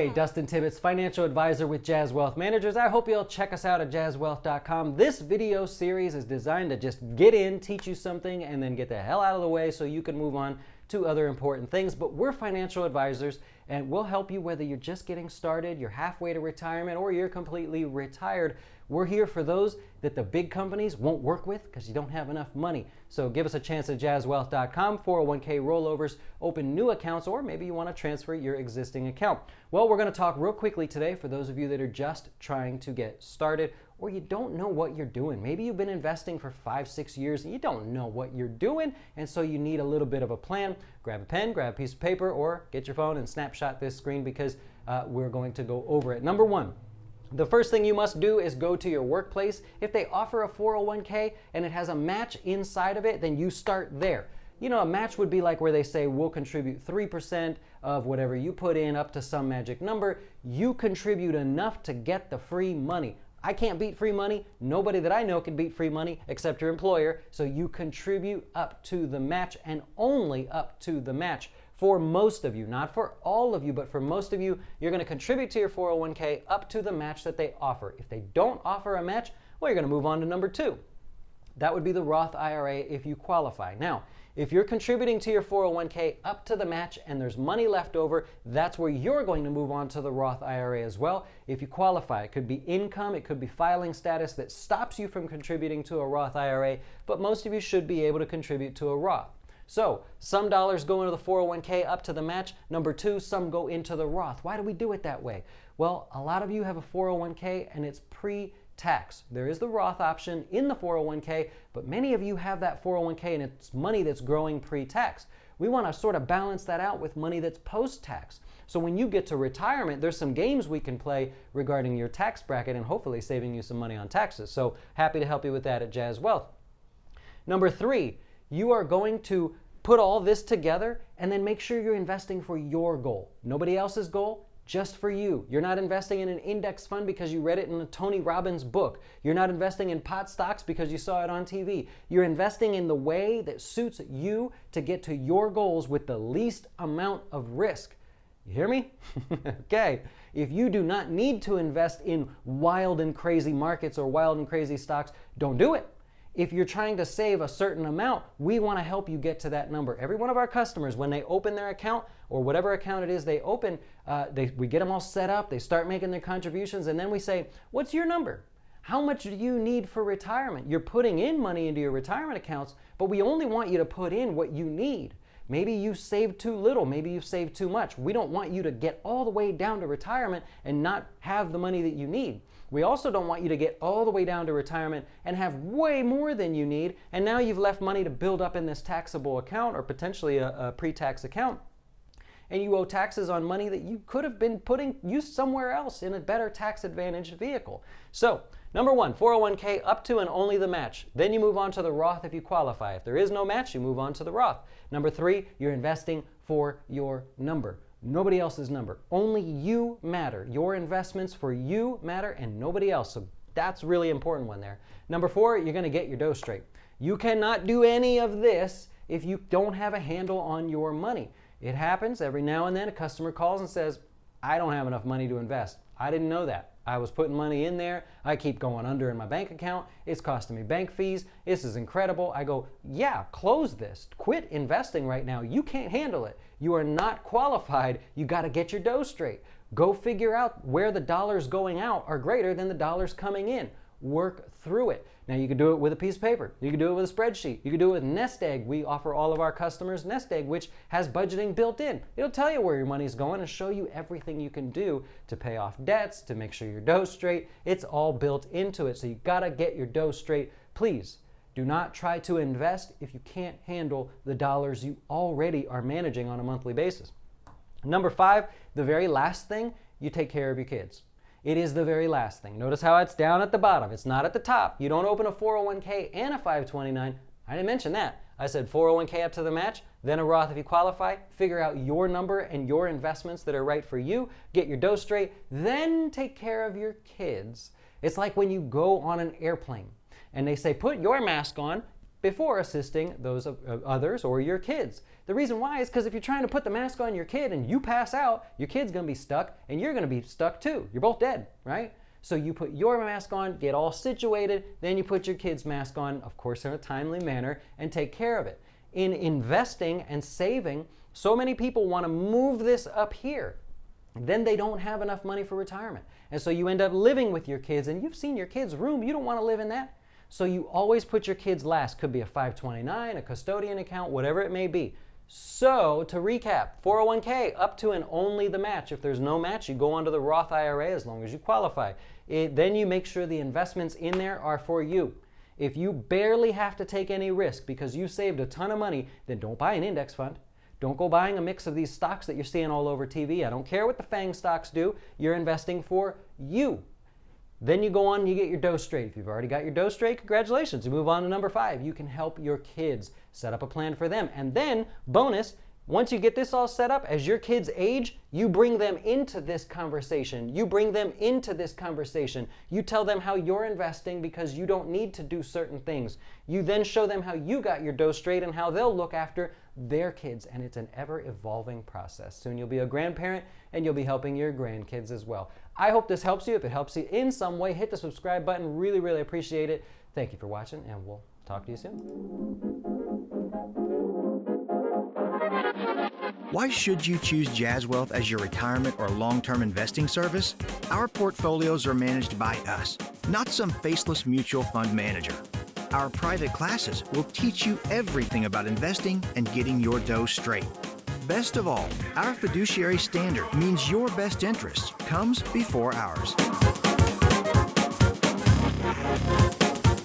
Hey, Dustin Tibbetts, financial advisor with Jazz Wealth Managers. I hope you'll check us out at jazzwealth.com. This video series is designed to just get in, teach you something, and then get the hell out of the way so you can move on to other important things. But we're financial advisors, and we'll help you whether you're just getting started, you're halfway to retirement, or you're completely retired. We're here for those that the big companies won't work with because you don't have enough money. So give us a chance at jazzwealth.com, 401k rollovers, open new accounts, or maybe you want to transfer your existing account. Well, we're going to talk real quickly today for those of you that are just trying to get started or you don't know what you're doing. Maybe you've been investing for 5-6 years and you don't know what you're doing, and so you need a little bit of a plan. Grab a pen, grab a piece of paper, or get your phone and snapshot this screen because we're going to go over it. Number one, the first thing you must do is go to your workplace. If they offer a 401k and it has a match inside of it, then you start there. You know, a match would be like where they say we'll contribute 3% of whatever you put in up to some magic number. You contribute enough to get the free money. I can't beat free money. Nobody that I know can beat free money except your employer. So you contribute up to the match and only up to the match. For most of you, not for all of you, but for most of you, you're going to contribute to your 401k up to the match that they offer. If they don't offer a match, well, you're going to move on to number two. That would be the Roth IRA if you qualify. Now, if you're contributing to your 401k up to the match and there's money left over, that's where you're going to move on to the Roth IRA as well. If you qualify, it could be income, it could be filing status that stops you from contributing to a Roth IRA, but most of you should be able to contribute to a Roth. So, some dollars go into the 401k up to the match. Number two, some go into the Roth. Why do we do it that way? Well, a lot of you have a 401k and it's pre-tax. There is the Roth option in the 401k, but many of you have that 401k and it's money that's growing pre-tax. We want to sort of balance that out with money that's post-tax. So when you get to retirement, there's some games we can play regarding your tax bracket and hopefully saving you some money on taxes. So happy to help you with that at Jazz Wealth. Number three, you are going to put all this together and then make sure you're investing for your goal. Nobody else's goal, just for you. You're not investing in an index fund because you read it in a Tony Robbins book. You're not investing in pot stocks because you saw it on TV. You're investing in the way that suits you to get to your goals with the least amount of risk. You hear me? Okay. If you do not need to invest in wild and crazy markets or wild and crazy stocks, don't do it. If you're trying to save a certain amount, we want to help you get to that number. Every one of our customers, when they open their account or whatever account it is they open, we get them all set up, they start making their contributions, and then we say, what's your number? How much do you need for retirement? You're putting in money into your retirement accounts, but we only want you to put in what you need. Maybe you saved too little, maybe you've saved too much. We don't want you to get all the way down to retirement and not have the money that you need. We also don't want you to get all the way down to retirement and have way more than you need, and now you've left money to build up in this taxable account or potentially a pre-tax account, and you owe taxes on money that you could have been used somewhere else in a better tax advantaged vehicle. So, number one, 401k up to and only the match. Then you move on to the Roth if you qualify. If there is no match, you move on to the Roth. Number three, you're investing for your number. Nobody else's number. Only you matter. Your investments for you matter and nobody else. So that's really important one there. Number four, you're going to get your dough straight. You cannot do any of this if you don't have a handle on your money. It happens every now and then. A customer calls and says, I don't have enough money to invest. I didn't know that. I was putting money in there. I keep going under in my bank account. It's costing me bank fees. This is incredible. I go, yeah, close this. Quit investing right now. You can't handle it. You are not qualified. You got to get your dough straight. Go figure out where the dollars going out are greater than the dollars coming in. Work through it. Now you can do it with a piece of paper. You can do it with a spreadsheet. You can do it with Nest Egg. We offer all of our customers Nest Egg, which has budgeting built in. It'll tell you where your money's going and show you everything you can do to pay off debts, to make sure your dough's straight. It's all built into it. So you gotta get your dough straight. Please do not try to invest if you can't handle the dollars you already are managing on a monthly basis. Number five, the very last thing, you take care of your kids. It is the very last thing. Notice how it's down at the bottom. It's not at the top. You don't open a 401k and a 529. I didn't mention that. I said 401k up to the match, then a Roth if you qualify. Figure out your number and your investments that are right for you. Get your dough straight. Then take care of your kids. It's like when you go on an airplane and they say, put your mask on. before assisting those others or your kids. The reason why is because if you're trying to put the mask on your kid and you pass out, your kid's going to be stuck and you're going to be stuck too. You're both dead, right? So you put your mask on, get all situated, then you put your kid's mask on, of course in a timely manner, and take care of it. In investing and saving, so many people want to move this up here. Then they don't have enough money for retirement. And so you end up living with your kids, and you've seen your kids' room, you don't want to live in that. So you always put your kids last. Could be a 529, a custodian account, whatever it may be. So to recap, 401k up to and only the match. If there's no match, you go onto the Roth IRA as long as you qualify. Then you make sure the investments in there are for you. If you barely have to take any risk because you saved a ton of money, then don't buy an index fund. Don't go buying a mix of these stocks that you're seeing all over TV. I don't care what the FANG stocks do. You're investing for you. Then you go on and you get your dough straight. If you've already got your dough straight, congratulations. You move on to number 5. You can help your kids. Set up a plan for them. And then, bonus, once you get this all set up, as your kids age, you bring them into this conversation. You bring them into this conversation. You tell them how you're investing because you don't need to do certain things. You then show them how you got your dough straight and how they'll look after their kids. And it's an ever-evolving process. Soon you'll be a grandparent and you'll be helping your grandkids as well. I hope this helps you. If it helps you in some way, hit the subscribe button. Really, really appreciate it. Thank you for watching, and we'll talk to you soon. Why should you choose Jazz Wealth as your retirement or long-term investing service? Our portfolios are managed by us, not some faceless mutual fund manager. Our private classes will teach you everything about investing and getting your dough straight. Best of all, our fiduciary standard means your best interest comes before ours.